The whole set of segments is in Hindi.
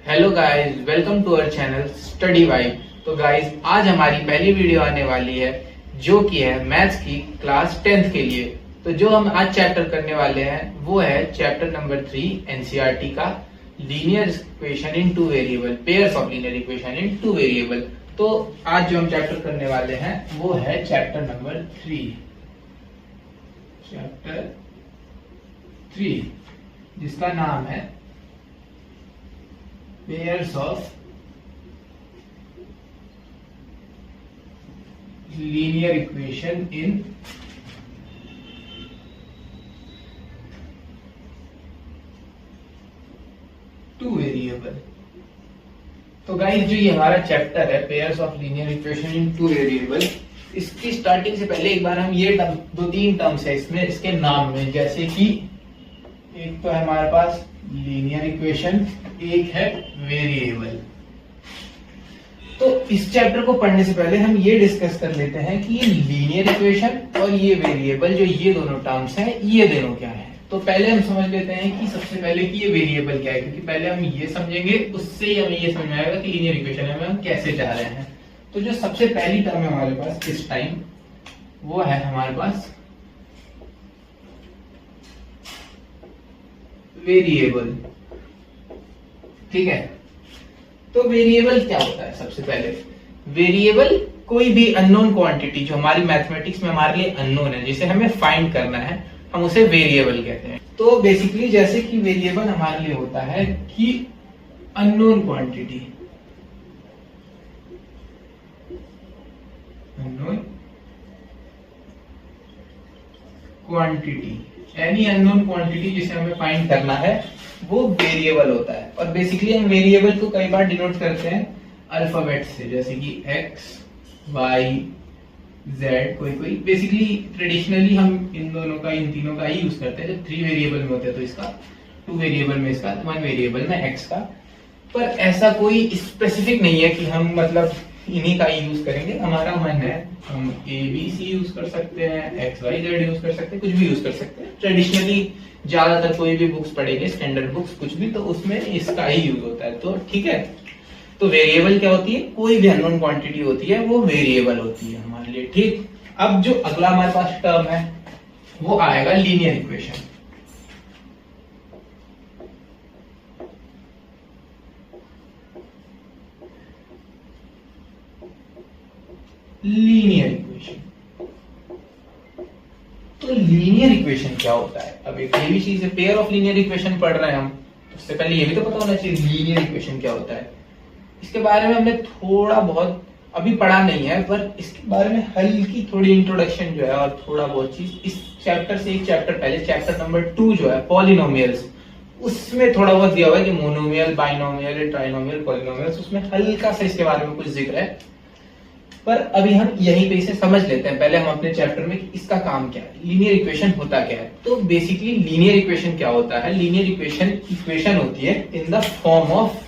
Hello guys, welcome to our channel study vibe. तो गाइस, आज हमारी पहली वीडियो आने वाली है जो कि है मैथ्स की क्लास 10th के लिए। तो जो हम आज चैप्टर करने वाले हैं वो है चैप्टर नंबर 3 एनसीईआरटी का linear equation in two variable, pairs of linear equation in two variable. तो आज जो हम चैप्टर करने वाले हैं वो है चैप्टर नंबर 3, जिसका नाम है pairs of linear equation in two variable. तो गाइस, जो ये हमारा चैप्टर है pairs of linear equation in two variable, इसकी स्टार्टिंग से पहले एक बार हम ये दो तीन टर्म्स है इसमें, इसके नाम में, जैसे कि एक तो है हमारे पास लीनियर इक्वेशन, एक है वेरिएबल। तो इस चैप्टर को पढ़ने से पहले हम ये डिस्कस कर लेते हैं कि ये लीनियर इक्वेशन और ये वेरिएबल, जो ये दोनों टर्म्स हैं, ये दोनों क्या है। तो पहले हम समझ लेते हैं कि सबसे पहले कि ये वेरिएबल क्या है, क्योंकि पहले हम ये समझेंगे, उससे ही हमें ये समझ में आएगा कि लीनियर इक्वेशन में हम कैसे जा रहे हैं। तो जो सबसे पहली टर्म है हमारे पास इस टाइम, वो है हमारे पास वेरिएबल। ठीक है, तो वेरिएबल क्या होता है? सबसे पहले वेरिएबल कोई भी अननोन क्वांटिटी जो हमारी मैथमेटिक्स में हमारे लिए अननोन है, जिसे हमें फाइंड करना है, हम उसे वेरिएबल कहते हैं। तो बेसिकली जैसे कि वेरिएबल हमारे लिए होता है कि unknown quantity, any unknown quantity जिसे हमें फाइंड करना है वो वेरिएबल होता है। और बेसिकली हम वेरिएबल को कई बार डिनोट करते हैं अल्फाबेट से, जैसे कि x, y, z। कोई बेसिकली ट्रेडिशनली हम इन तीनों का ही यूज करते हैं। जब 3 वेरिएबल में होते हैं तो इसका, 2 वेरिएबल में इसका, 1 वेरिएबल में x का। पर ऐसा कोई स्पेसिफिक नहीं है कि हम मतलब इन्हीं का यूज करेंगे। हमारा मन है हम ABC यूज कर सकते हैं, XYZ यूज कर सकते हैं, कुछ भी यूज कर सकते हैं। ट्रेडिशनली ज्यादातर कोई भी बुक्स पढ़ेंगे, स्टैंडर्ड बुक्स कुछ भी, तो उसमें इसका ही यूज होता है। तो ठीक है, तो वेरिएबल क्या होती है? कोई भी अननोन क्वांटिटी होती है वो वेरिएबल होती है हमारे लिए। ठीक, अब जो अगला हमारे पास टर्म है वो आएगा लीनियर इक्वेशन। लीनियर इक्वेशन, तो लीनियर इक्वेशन क्या होता है? अब एक ये भी चीज है, पेयर ऑफ लीनियर इक्वेशन पढ़ रहे हैं हम, उससे पहले ये भी तो पता होना चाहिए लीनियर इक्वेशन क्या होता है। इसके बारे में हमने थोड़ा बहुत अभी पढ़ा नहीं है, पर इसके बारे में हल्की थोड़ी इंट्रोडक्शन जो है और थोड़ा बहुत चीज इस चैप्टर से एक चैप्टर पहले, चैप्टर नंबर 2 जो है पॉलिनोमियल्स, उसमें थोड़ा बहुत दिया हुआ है कि मोनोमियल, बाइनोमियल, ट्राइनोमियल, पॉलिनोमियल्स, उसमें हल्का सा इसके बारे में कुछ जिक्र है। पर अभी हम यहीं पे इसे समझ लेते हैं पहले हम अपने चैप्टर में कि इसका काम क्या है, लीनियर इक्वेशन होता क्या है। तो बेसिकली लीनियर इक्वेशन क्या होता है? लीनियर इक्वेशन होती है in the form of,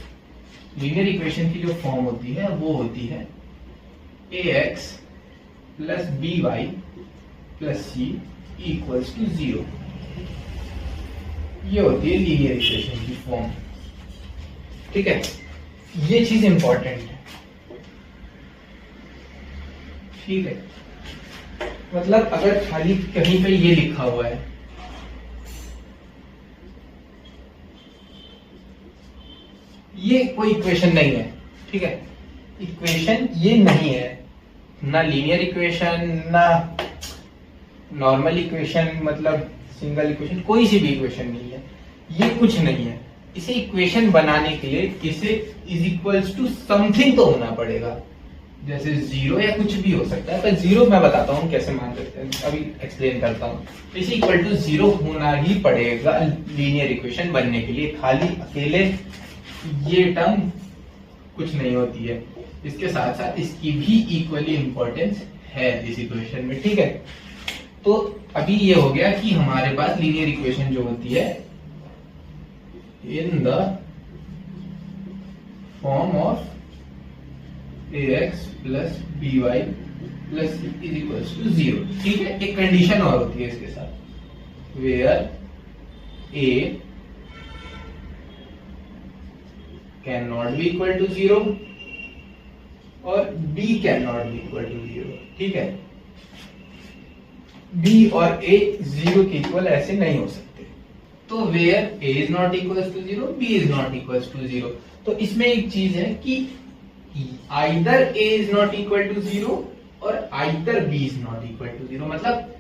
linear equation की जो फॉर्म होती है वो होती है ax plus by plus c equals to 0। ये होती है लीनियर इक्वेशन की फॉर्म। ठीक है, ये चीज इंपॉर्टेंट है। ठीक है, मतलब अगर खाली कहीं पे ये लिखा हुआ है ये कोई इक्वेशन नहीं है, ठीक है, इक्वेशन ये नहीं है, ना लीनियर इक्वेशन, ना नॉर्मल इक्वेशन, मतलब सिंगल इक्वेशन, कोई सी भी इक्वेशन नहीं है, ये कुछ नहीं है। इसे इक्वेशन बनाने के लिए इसे इज इक्वल्स टू समथिंग तो होना पड़ेगा, जैसे 0 या कुछ भी हो सकता है। पर 0 मैं बताता हूँ कैसे मान सकते हैं, अभी एक्सप्लेन करता हूँ। इसे इक्वल टू 0 होना ही पड़ेगा लीनियर इक्वेशन बनने के लिए। खाली अकेले ये टर्म कुछ नहीं होती है, इसके साथ साथ इसकी भी इक्वली इंपॉर्टेंस है इस इक्वेशन में। ठीक है, तो अभी ये हो गया कि हमारे पास लीनियर इक्वेशन जो होती है in the form of ax plus by plus is equals to 0। ठीक है, एक कंडीशन और होती है इसके साथ, where a can not be equal to 0 और b can not be equal to 0। ठीक है, b और a 0 के इक्वल ऐसे नहीं हो सकते। तो where a is not equal to 0, b is not equal to 0। तो इसमें एक चीज है कि either a is not equal to 0 और either b is not equal to 0। मतलब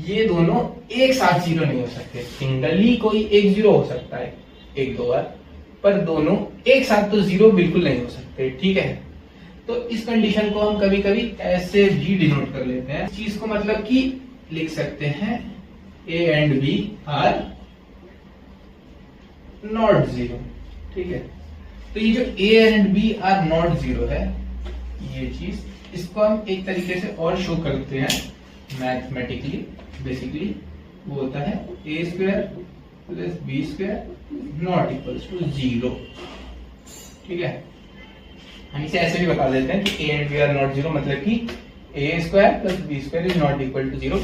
ये दोनों एक साथ 0 नहीं हो सकते। सिंगली कोई एक 0 हो सकता है एक दो बार, पर दोनों एक साथ तो 0 बिल्कुल नहीं हो सकते। ठीक है, तो इस कंडीशन को हम कभी कभी ऐसे भी डिनोट कर लेते हैं। इस चीज को मतलब कि लिख सकते हैं a and b are not 0। ठीक है, तो ये जो a and b are not 0 है, ये चीज, इसको हम एक तरीके से और शो करते हैं मैथमेटिकली। बेसिकली वो होता है a square plus b square not equals to 0। ठीक है, हम इसे ऐसे भी बता देते हैं कि a and b are not 0, मतलब कि a square plus b square is not equal to 0।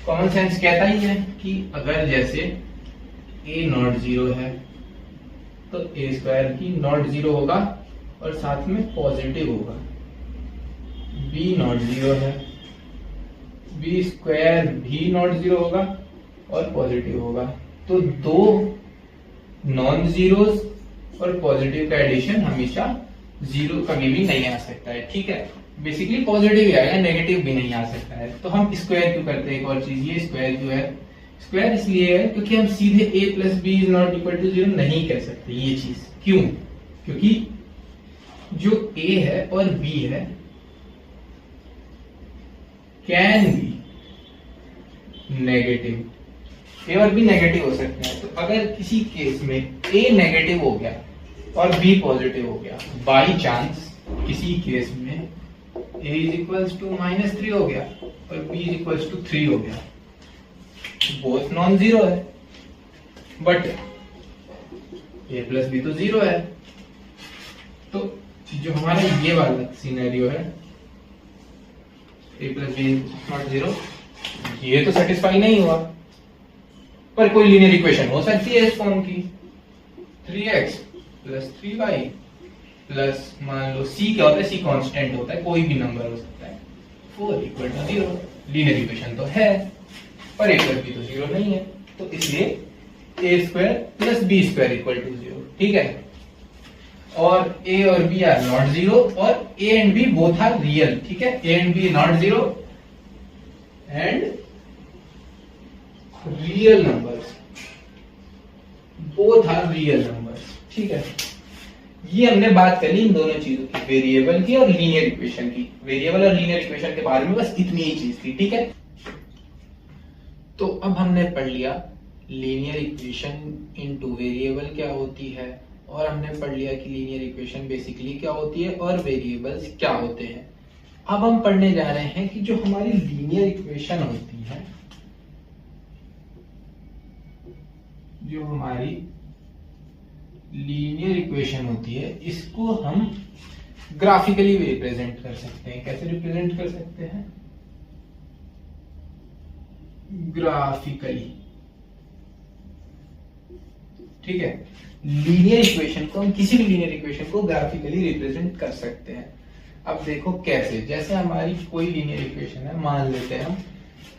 Common sense कहता ही है कि अगर जैसे a नॉट 0 है तो a स्क्वायर की नॉट 0 होगा और साथ में पॉजिटिव होगा। b नॉट 0 है, b स्क्वायर भी नॉट 0 होगा और पॉजिटिव होगा। तो दो नॉन जीरोस और पॉजिटिव का एडिशन हमेशा 0 कभी भी नहीं आ सकता है। ठीक है, बेसिकली पॉजिटिव ही आएगा, नेगेटिव भी नहीं आ सकता है। तो हम स्क्वायर क्यों करते हैं? एक और चीज, ये स्क्वायर क्यों है? स्क्वायर इसलिए है क्योंकि हम सीधे a plus b is not equal to 0 नहीं कह सकते। ये चीज क्यों? क्योंकि जो a है और b है कैन बी नेगेटिव, a और b नेगेटिव हो सकते हैं। तो अगर किसी केस में a नेगेटिव हो गया और b पॉजिटिव हो गया, बाई चांस किसी केस में a इज इक्वल्स टू -3 हो गया और b इज इक्वल्स टू 3 हो गया, बोथ नॉन जीरो है, बट a प्लस b तो 0 है। तो जो हमारा ये वाला सिनेरियो है a प्लस बी नॉट 0, ये तो सेटिस्फाई नहीं हुआ। पर कोई लीनियर इक्वेशन हो सकती है इस फॉर्म की, 3x प्लस 3y प्लस, मान लो c क्या होता है, c कांस्टेंट होता है, कोई भी नंबर हो सकता है, 4 इक्वल टू 0। लीनियर इक्वेशन तो है पर a प्लस बी तो 0 नहीं है, तो इसलिए a square plus b square equal to 0। ठीक है, और a और b आर नॉट 0 और a and b both are real. ठीक है, a and b not 0 and real numbers, both are real numbers. ठीक है, ये हमने बात कर ली इन दोनों चीजों की, वेरिएबल की और लीनियर इक्वेशन की। वेरिएबल और लीनियर इक्वेशन के बारे में बस इतनी ही चीज थी। ठीक है, तो अब हमने पढ़ लिया लीनियर इक्वेशन इनटू वेरिएबल क्या होती है, और हमने पढ़ लिया कि लीनियर इक्वेशन बेसिकली क्या होती है और वेरिएबल्स क्या होते हैं। अब हम पढ़ने जा रहे हैं कि जो हमारी लीनियर इक्वेशन होती है, जो हमारी लीनियर इक्वेशन होती है, इसको हम ग्राफिकली रिप्रेजेंट कर सकते हैं। कैसे रिप्रेजेंट कर सकते हैं? ग्राफिकली। ठीक है, लीनियर इक्वेशन को, हम किसी भी लीनियर इक्वेशन को ग्राफिकली रिप्रेजेंट कर सकते हैं। अब देखो कैसे, जैसे हमारी कोई लीनियर इक्वेशन है, मान लेते हैं हम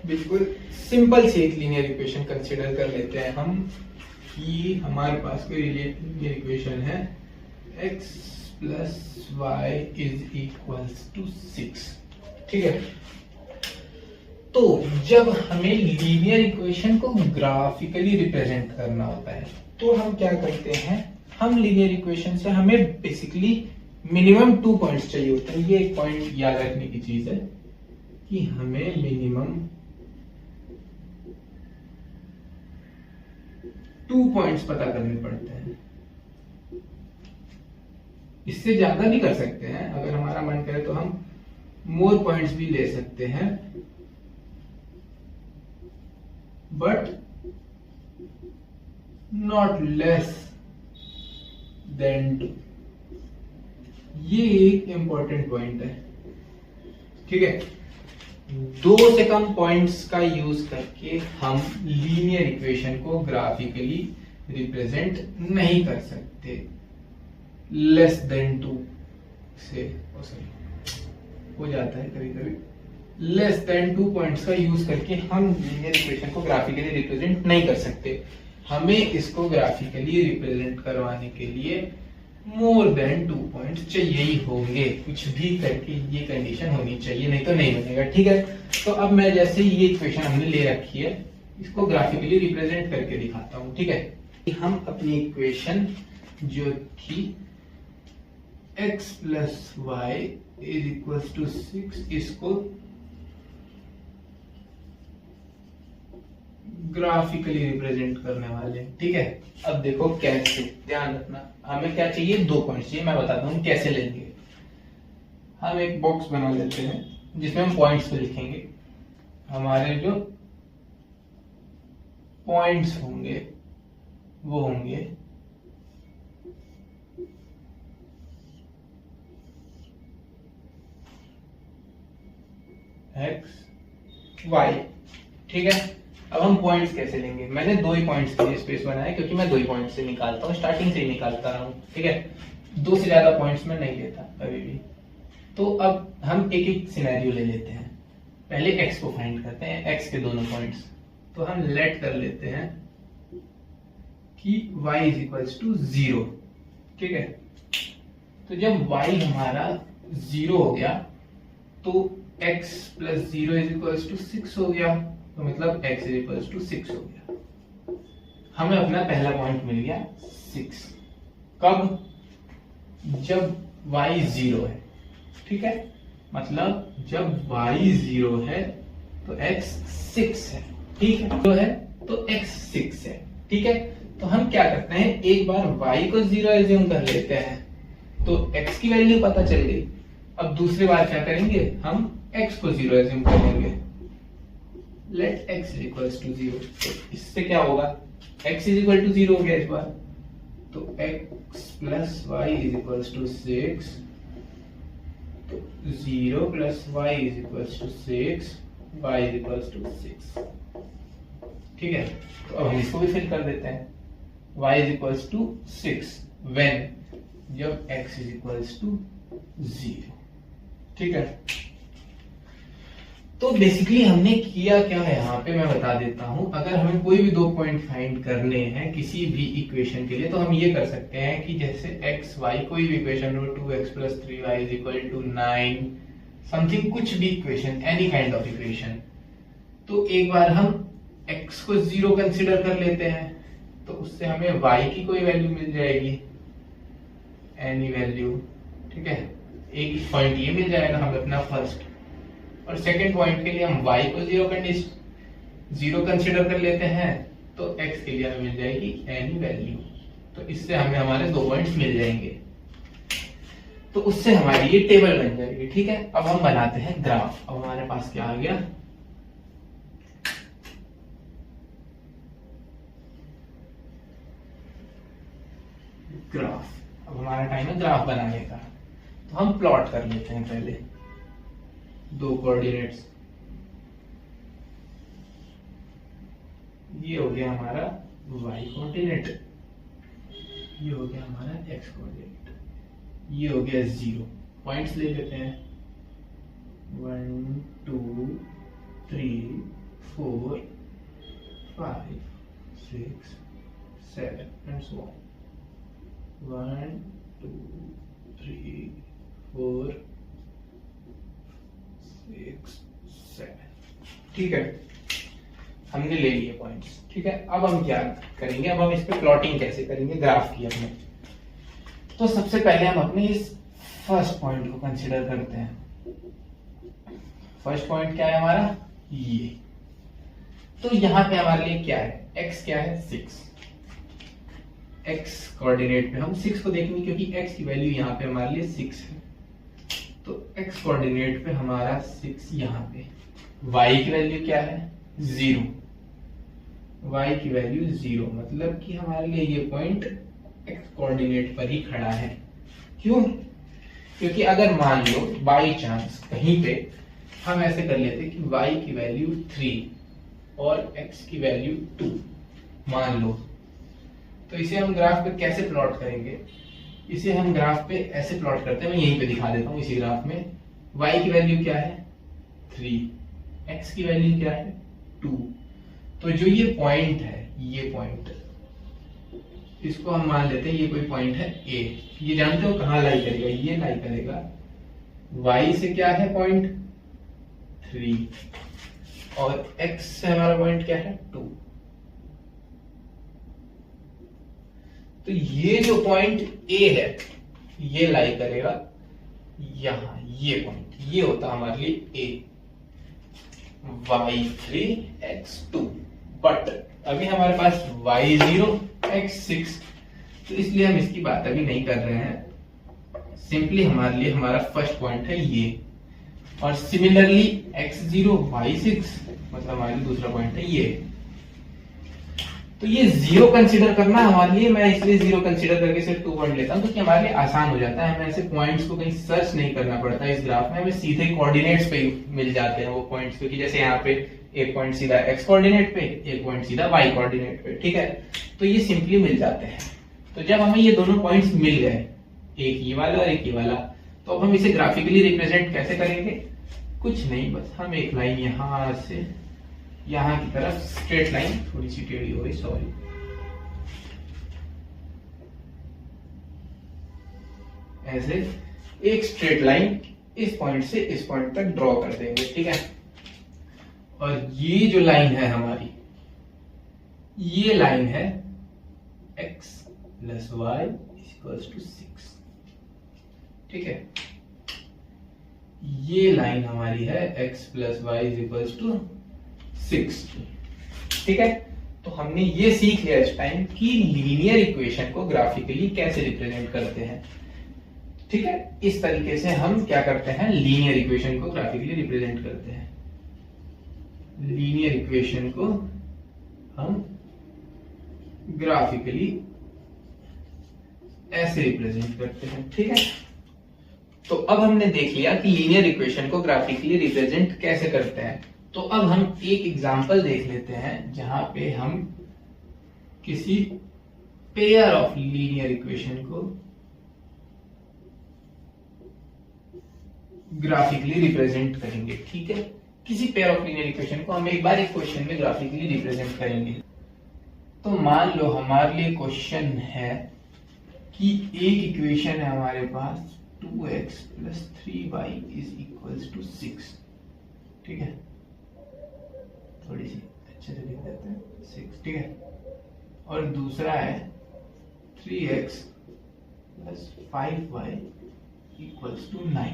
बिल्कुल सिंपल सी एक लीनियर इक्वेशन कंसीडर कर लेते हैं हम कि हमारे पास कोई लीनियर इक्वेशन है x plus y is equals to 6। ठीक है, तो जब हमें लीनियर इक्वेशन को ग्राफिकली रिप्रेजेंट करना होता है तो हम क्या करते हैं, हम लीनियर इक्वेशन से हमें बेसिकली मिनिमम 2 पॉइंट्स चाहिए होते हैं। ये एक पॉइंट याद रखने की चीज है कि हमें मिनिमम 2 पॉइंट्स पता करने पड़ते हैं। इससे ज्यादा भी कर सकते हैं, अगर हमारा मन करे तो हम मोर पॉइंट्स भी ले सकते हैं, बट नॉट लेस देन 2। ये एक इंपॉर्टेंट पॉइंट है। ठीक है, 2 से कम पॉइंट्स का यूज करके हम लीनियर इक्वेशन को ग्राफिकली रिप्रेजेंट नहीं कर सकते। लेस देन 2 से हो जाता है कभी कभी, लेस देन 2 पॉइंट्स का यूज करके हम लीनियर इक्वेशन को ग्राफिकली रिप्रेजेंट नहीं कर सकते। हमें इसको ग्राफिकली रिप्रेजेंट करवाने के लिए मोर देन 2 पॉइंट्स चाहिए ही होंगे, कुछ भी करके ये कंडीशन होनी चाहिए, नहीं तो नहीं बनेगा। ठीक है, तो अब मैं जैसे ये इक्वेशन हमने ले रखी है इसको ग्राफिकली रिप्रेजेंट करके दिखाता हूं। ठीक है, हम अपनी इक्वेशन जो थी x plus y is equal to 6 इसको ग्राफिकली रिप्रेजेंट करने वाले हैं। ठीक है, अब देखो कैसे, ध्यान रखना हमें क्या चाहिए, 2 पॉइंट्स चाहिए। मैं बताता हूं कैसे लेंगे। हम एक बॉक्स बना लेते हैं जिसमें हम पॉइंट्स को लिखेंगे। हमारे जो पॉइंट्स होंगे वो होंगे x y। ठीक है, अब हम पॉइंट्स कैसे लेंगे, मैंने 2 ही पॉइंट्स के लिए स्पेस बनाया क्योंकि मैं 2 ही पॉइंट्स से निकालता हूँ, स्टार्टिंग से ही निकालता रहा हूँ। ठीक है, 2 से ज्यादा पॉइंट्स में नहीं लेता कभी भी। तो अब हम एक एक सिनेरियो ले लेते हैं। पहले x को फाइंड करते हैं, x के दोनों पॉइंट्स। तो हम लेट कर लेते हैं कि y इज इक्वल्स टू 0। ठीक है, तो जब y हमारा 0 हो गया तो x plus 0 is equals to 6 हो गया, तो मतलब x इज इक्वल्स टू 6 हो गया। हमें अपना पहला पॉइंट मिल गया 6। कब, जब y 0 है। ठीक है, मतलब जब y 0 है तो x 6 है। ठीक है, जो है तो x 6 है। ठीक है, तो हम क्या करते हैं, एक बार y को 0 एज्यूम कर लेते हैं तो x की वैल्यू पता चल गई। अब दूसरी बार क्या करेंगे, हम x को 0 एज्यूम कर लेंगे। Let x is equals to 0। तो इससे क्या होगा, x इज इक्वल टू 0 हो गया इस बार, तो x plus y is equals to 6। तो 0 plus y is equals to 6, y is equals to 6। ठीक है, तो अब हम इसको भी फिल कर देते हैं। y is equals to 6 when, जब x इज इक्वल्स टू 0। ठीक है, तो बेसिकली हमने किया क्या है यहाँ पे मैं बता देता हूं। अगर हमें कोई भी 2 पॉइंट फाइंड करने हैं किसी भी इक्वेशन के लिए तो हम ये कर सकते हैं कि जैसे x y कोई भी इक्वेशन हो, 2x plus 3y is equal to 9 something, कुछ भी equation, any kind of equation. तो एक बार हम x को 0 कंसिडर कर लेते हैं तो उससे हमें y की कोई वैल्यू मिल जाएगी, एनी वैल्यू। ठीक है, एक पॉइंट ये मिल जाएगा हमें अपना फर्स्ट, और सेकंड पॉइंट के लिए हम y को 0 कंसिडर कर लेते हैं तो x के लिए हमें मिल जाएगी एनी वैल्यू। तो इससे हमें हमारे 2 पॉइंट्स मिल जाएंगे, तो उससे हमारी ये टेबल बन जाएगी। ठीक है, अब हम बनाते हैं ग्राफ। अब हमारे पास क्या आ गया, ग्राफ। अब हमारा टाइम है ग्राफ बनाने का, तो हम प्लॉट कर लेते हैं पहले 2 कोऑर्डिनेट्स। ये हो गया हमारा y कोऑर्डिनेट, ये हो गया हमारा x कोऑर्डिनेट, ये हो गया 0। पॉइंट्स ले लेते हैं 1 2 3 4 5 6 7 and so on। 1 2 3 4 6 7। ठीक है, हमने ले लिए पॉइंट्स। ठीक है, अब हम क्या करेंगे, अब हम इस पे प्लॉटिंग कैसे करेंगे ग्राफ की अपने। तो सबसे पहले हम अपने इस फर्स्ट पॉइंट को कंसीडर करते हैं। फर्स्ट पॉइंट क्या है हमारा, ये। तो यहाँ पे हमारे लिए क्या है, x क्या है 6। x कोऑर्डिनेट पे हम 6 को देखेंगे क्योंकि x की वैल्यू यहाँ पे हमारे लिए 6 है, तो x कोऑर्डिनेट पे हमारा 6 यहाँ पे। y की वैल्यू क्या है 0, y की वैल्यू 0, मतलब कि हमारे लिए ये पॉइंट x कोऑर्डिनेट पर ही खड़ा है। क्यों, क्योंकि अगर मान लो बाई चांस कहीं पे हम ऐसे कर लेते कि y की वैल्यू 3 और x की वैल्यू 2 मान लो, तो इसे हम ग्राफ पे कैसे प्लॉट करेंगे, इसे हम ग्राफ पे ऐसे प्लॉट करते हैं, मैं यहीं पे दिखा देता हूँ इसी ग्राफ में। y की वैल्यू क्या है 3, x की वैल्यू क्या है 2। तो जो ये पॉइंट है, ये पॉइंट इसको हम मान लेते हैं ये कोई पॉइंट है a। ये जानते हो कहाँ लाई करेगा, ये लाई करेगा y से क्या है पॉइंट 3 और x से हमारा पॉइंट क्या है 2। तो ये जो पॉइंट A है ये लाई करेगा यहां, ये पॉइंट ये होता हमारे लिए A, y3 x2। बट अभी हमारे पास y0 x6, तो इसलिए हम इसकी बात अभी नहीं कर रहे हैं। सिंपली हमारे लिए हमारा फर्स्ट पॉइंट है ये, और सिमिलरली x0 y6 मतलब हमारे लिए दूसरा पॉइंट है ये। तो ये जीरो कंसीडर करना हमारे लिए, मैं इसलिए जीरो कंसीडर करके सिर्फ 2 पॉइंट लेता हूं क्योंकि हमारे लिए आसान हो जाता है, हमें ऐसे पॉइंट्स को कहीं सर्च नहीं करना पड़ता है। इस ग्राफ में हमें सीधे कोऑर्डिनेट्स पे मिल जाते हैं वो पॉइंट्स, क्योंकि जैसे यहाँ पे एक पॉइंट सीधा x कोऑर्डिनेट पे, एक पॉइंट सीधा y कोऑर्डिनेट पे, ठीक है। तो ये सिंपली मिल जाते हैं। तो जब हमें ये दोनों पॉइंट्स मिल गए, एक ये वाला और एक ये वाला, तो अब हम इसे ग्राफिकली रिप्रेजेंट कैसे करेंगे? कुछ नहीं, बस हम एक लाइन यहां से यहां की तरफ स्ट्रेट लाइन, थोड़ी सी टेढ़ी हो गई सॉरी, ऐसे एक स्ट्रेट लाइन इस पॉइंट से इस पॉइंट तक ड्रॉ कर देंगे, ठीक है। और ये जो लाइन है हमारी, ये लाइन है x plus y equals to 6, ठीक है। ये लाइन हमारी है x plus y equals to 6, ठीक है। तो हमने ये सीख लिया इस टाइम कि लीनियर इक्वेशन को ग्राफिकली कैसे रिप्रेजेंट करते हैं, ठीक है। इस तरीके से हम क्या करते हैं, लीनियर इक्वेशन को ग्राफिकली रिप्रेजेंट करते हैं। लीनियर इक्वेशन को हम ग्राफिकली ऐसे रिप्रेजेंट करते हैं, ठीक है। तो अब हमने देख लिया कि लीनियर इक्वेशन को ग्राफिकली रिप्रेजेंट कैसे करते हैं। तो अब हम एक एग्जांपल देख लेते हैं जहां पे हम किसी पेयर ऑफ लीनियर इक्वेशन को ग्राफिकली रिप्रेजेंट करेंगे, ठीक है। किसी पेयर ऑफ लीनियर इक्वेशन को हम एक बार एक क्वेश्चन में ग्राफिकली रिप्रेजेंट करेंगे। तो मान लो हमारे लिए क्वेश्चन है कि एक इक्वेशन है हमारे पास 2x plus 3y is equals to 6, ठीक है। थोड़ी सी अच्छे से लिख देते हैं 6, ठीक है। और दूसरा है 3x plus 5y equals to 9।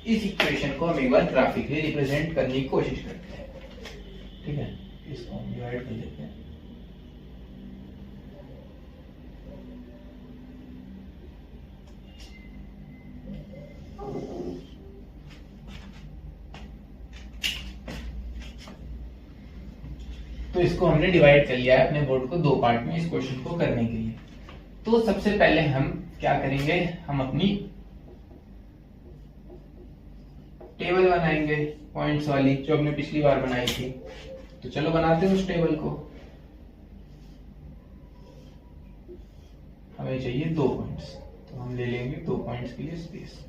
इस इक्वेशन को हम एक बार ग्राफिकली रिप्रेजेंट करने की कोशिश करते हैं, ठीक है। इसको हम डिवाइड कर देते हैं। तो इसको हमने डिवाइड कर लिया है अपने बोर्ड को 2 पार्ट में इस क्वेश्चन को करने के लिए। तो सबसे पहले हम क्या करेंगे, हम अपनी टेबल बनाएंगे पॉइंट्स वाली जो हमने पिछली बार बनाई थी। तो चलो बनाते हैं उस टेबल को। हमें चाहिए 2 पॉइंट्स, तो हम ले लेंगे 2 पॉइंट्स के लिए स्पेस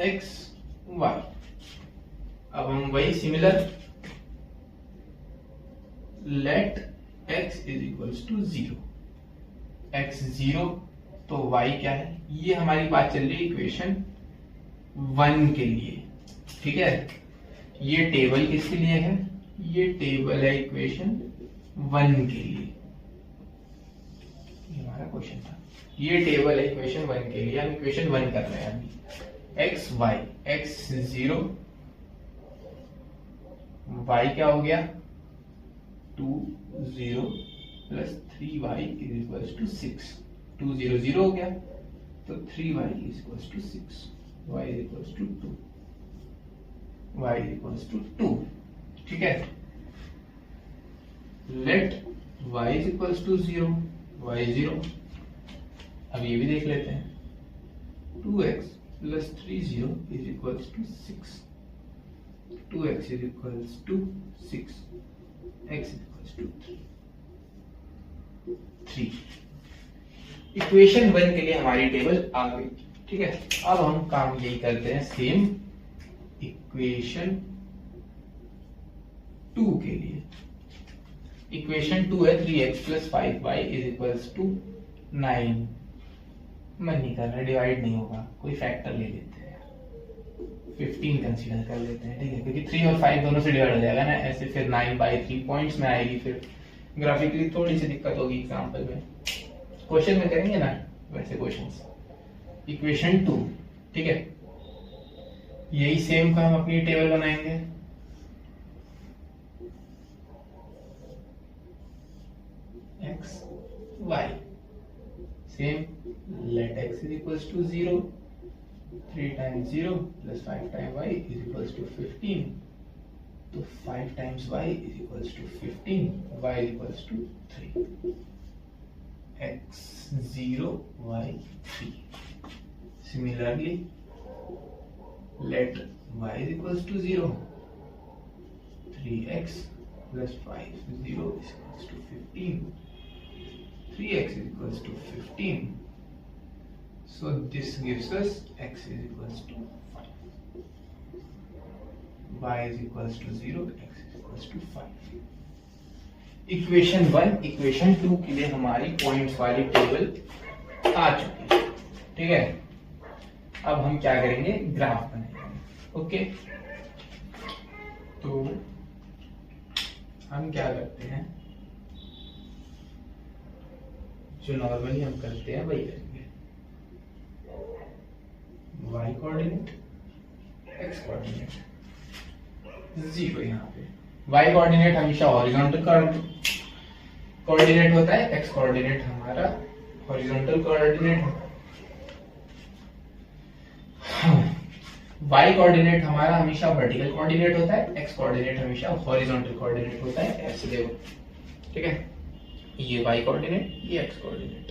x y। अब हम वही similar let x is equals to 0, x 0 तो y क्या है, ये हमारी बात चल रही है इक्वेशन 1 के लिए, ठीक है। ये टेबल किसके लिए है, ये टेबल है इक्वेशन 1 के लिए, ये हमारा क्वेश्चन था। ये टेबल है इक्वेशन 1 के लिए, हम इक्वेशन 1 कर रहे हैं अभी। x y, x 0, y क्या हो गया 2 0 plus 3y is equals to 6, 2 0 0 हो गया, तो 3y is equals to 6, y is equals to 2, y is equals to 2, ठीक है। Let y is equals to 0, y 0। अब ये भी देख लेते हैं, 2x plus 3 0 is equals to 6, 2x is equals to 6, x is equals to 3। 3। Equation 1 के लिए हमारी टेबल आ गई, ठीक है। अब हम काम यही करते हैं सेम इक्वेशन 2 के लिए। इक्वेशन 2 है 3x + 5y = 9। मन नहीं कर रहा, डिवाइड नहीं होगा, कोई फैक्टर ले लेते हैं, 15 कंसीडर कर लेते हैं, ठीक है, क्योंकि 3 और 5 दोनों से डिवाइड हो जाएगा ना ऐसे, फिर 9/3 पॉइंट्स में आएगी, फिर ग्राफिकली थोड़ी सी दिक्कत होगी एग्जांपल में। क्वेश्चन में करेंगे ना वैसे क्वेश्चंस। इक्वेशन 2, ठीक है, यही सेम का हम अपनी टेबल बनाएंगे। x y same, let x = 0, 3 times 0 + 5 times y = 15, तो 5 times y = 15, y = 3, x 0 y 3। Similarly, let y = 0, 3x + 5 0 = 15, 3x = 15, so this gives us x = 5, y = 0, x = 5। Equation 1 equation 2 के लिए हमारी पॉइंट्स वाली टेबल आ चुकी है, ठीक है। अब हम क्या करेंगे, ग्राफ बनाएंगे, ओके। तो हम क्या करते हैं, जो नॉर्मली हम करते हैं वही करेंगे। y कोऑर्डिनेट, x कोऑर्डिनेट 0, यहाँ पे y कोऑर्डिनेट हमेशा हॉरिजॉन्टल कोऑर्डिनेट होता है, x कोऑर्डिनेट हमारा हॉरिजॉन्टल कोऑर्डिनेट होता है, y कोऑर्डिनेट हमारा हमेशा वर्टिकल कोऑर्डिनेट होता है, x कोऑर्डिनेट हमेशा हॉरिजॉन्टल कोऑर्डिनेट होता है, ऐसे देखो, ठीक है। ये y कोऑर्डिनेट, ये x कोऑर्डिनेट,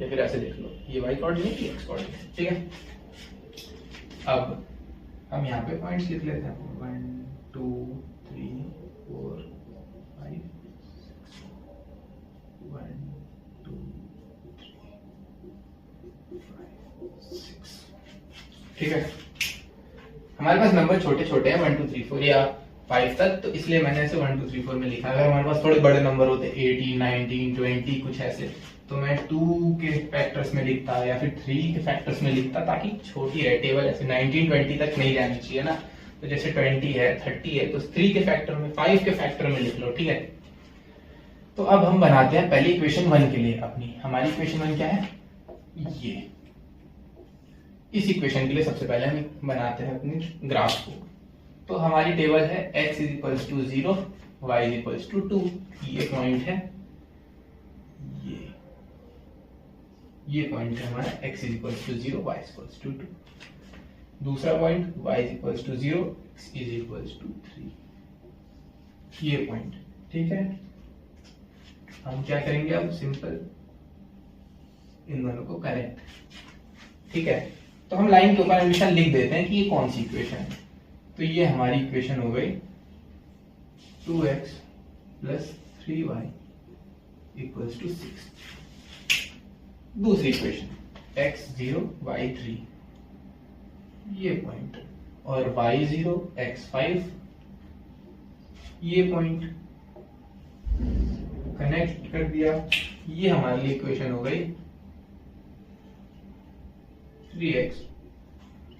या फिर ऐसे देख लो, ये y कोऑर्डिनेट, ये x कोऑर्डिनेट, ठीक है। अब हम यहाँ पे पॉइंट्स लिख लेते हैं, 1 2 3 4 5 6, 1 2 3 5 6, ठीक है। हमारे पास नंबर छोटे छोटे हैं, 1 2 3 4 या 5 तक, तो इसलिए मैंने ऐसे 1 2 3 4 में लिखा। अगर हमारे पास थोड़े बड़े नंबर होते, 18 19 20 कुछ ऐसे, तो मैं 2 के फैक्टर्स में लिखता या फिर 3 के फैक्टर्स में लिखता, ताकि छोटी रहे टेबल, ऐसे 19 20 तक नहीं जानी चाहिए ना। तो जैसे 20 है 30 है, तो 3 के फैक्टर में, 5 के फैक्टर में लिख लो, ठीक है। तो अब हम बनाते हैं पहले इक्वेशन 1 के लिए अपनी। हमारी इक्वेशन 1 क्या है, ये। इस इक्वेशन के लिए सबसे पहले हम बनाते हैं अपनी ग्राफ को। तो हमारी टेबल है x = 0, y = 2, ये पॉइंट है, ये पॉइंट है हमारा, x = 0, y = 2। दूसरा पॉइंट y = 0, x = 3, ये पॉइंट, ठीक है। हम क्या करेंगे अब, सिंपल इन दोनों को करेक्ट, ठीक है। तो हम लाइन के ऊपर हमेशा लिख देते हैं कि ये कौन सी इक्वेशन है। तो ये हमारी इक्वेशन हो गई 2x + 3y = 6। दूसरी इक्वेशन x 0 y 3, ये पॉइंट, और y 0 x 5, ये पॉइंट कनेक्ट कर दिया। ये हमारी इक्वेशन हो गई 3x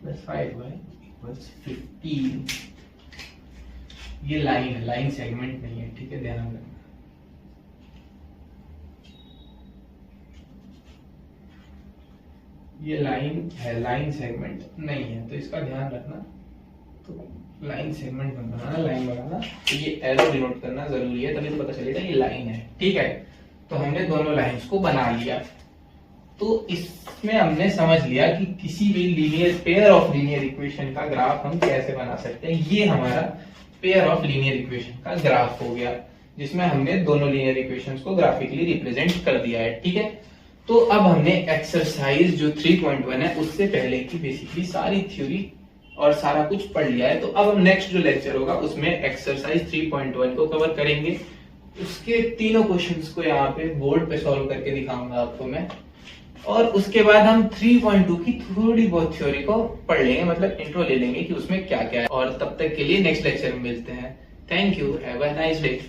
+ 5y = 15। ये लाइन है, लाइन सेगमेंट नहीं है, ठीक है, ध्यान रखना। ये लाइन है, लाइन सेगमेंट नहीं है, तो इसका ध्यान रखना। तो लाइन सेगमेंट बनाना, लाइन बनाना, तो ये एरो डिनोट करना जरूरी है, तभी तो पता चलेगा ये लाइन है, ठीक है। तो हमने दोनों लाइंस को बना लिया। तो इसमें हमने समझ लिया कि किसी भी linear pair of linear equation का ग्राफ हम कैसे बना सकते हैं। ये हमारा पेयर ऑफ लीनियर इक्वेशन का ग्राफ हो गया, जिसमें हमने दोनों लीनियर इक्वेशंस को ग्राफिकली रिप्रेजेंट कर दिया है, ठीक है। तो अब हमने एक्सरसाइज जो 3.1 है उससे पहले की बेसिकली सारी थ्योरी और सारा कुछ पढ़ लिया है। तो अब हम नेक्स्ट जो लेक्चर होगा उसमें एक्सरसाइज 3.1 को कवर करेंगे उसके तीनों क्वेश्चंस को यहाँ पे बोर्ड पे सॉल्व करके दिखाऊंगा आपको मैं, और उसके बाद हम 3.2 की थोड़ी बहुत थ्योरी को पढ़ लेंगे, मतलब इंट्रो ले लेंगे कि उसमें क्या क्या है। और तब तक के लिए नेक्स्ट लेक्चर में मिलते हैं। Thank you, have a nice day.